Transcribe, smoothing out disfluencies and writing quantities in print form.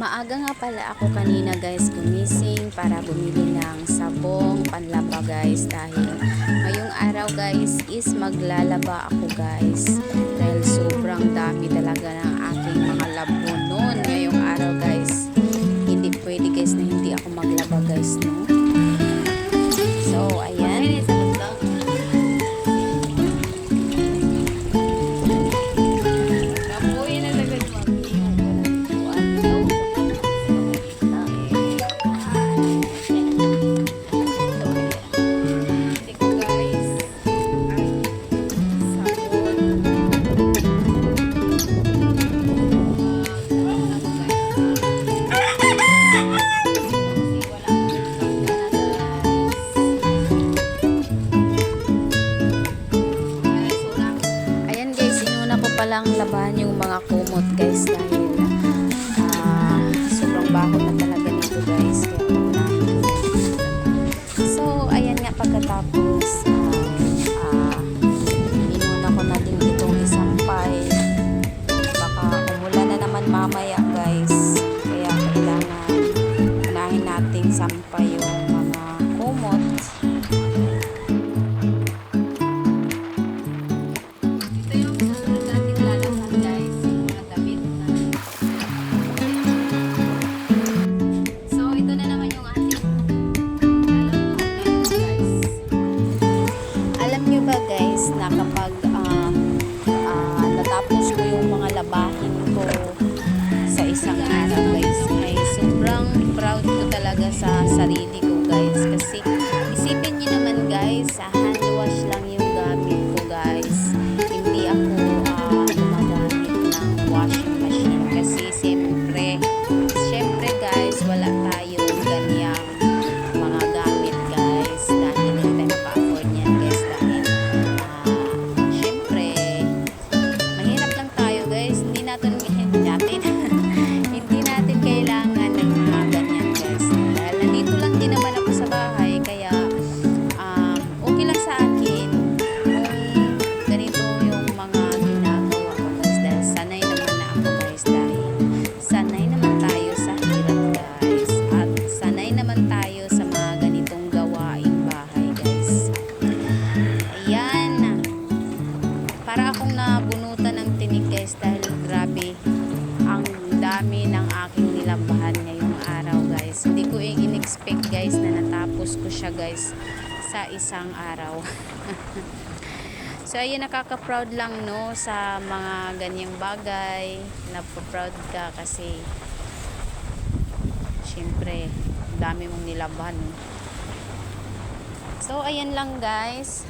Maaga nga pala ako kanina guys gumising para bumili ng sabong panlaba guys dahil ngayong araw guys is maglalaba ako guys dahil sobrang dami talaga ng aking mga labon noon ngayong araw guys. Hindi pwede guys na hindi ako maglaba guys, no? So ayan. Palang labahan yung mga kumot guys dahil sobrang baho na talaga nito guys, kaya unahin ko. So ayan nga, pagkatapos inuna ko na din itong isampay, baka umulan na naman mamaya guys, kaya kailangan unahin nating sampay yung mga kumot. Na kapag natapos ko yung mga labahin ko sa isang araw guys, ay sobrang proud ko talaga sa sarili ko guys, kasi isipin niyo naman guys, hand wash lang yung gamit ko guys, hindi ako gumagamit ng washing machine kasi siyempre guys wala tayong ganyang mga gamit guys dahil hindi tayo maka-afford niyan guys, dahil hindi natin kailangan ng mga ganyan guys, dahil nandito lang din naman ako sa bahay, kaya okay lang sa akin kung ganito yung mga ginagawa ko guys, dahil sanay naman na ako guys, dahil sanay naman tayo sa hirap guys, at sanay naman tayo sa mga ganitong gawaing bahay guys. Ayan, para akong nabunutan ng tinig guys, dahil grabe ang dami ng aking nilabahan ngayong araw guys. Hindi ko in-expect guys na natapos ko siya guys sa isang araw. So ayun, nakaka-proud lang no sa mga ganyang bagay, napaproud ka kasi syempre dami mong nilabahan. So ayan lang guys.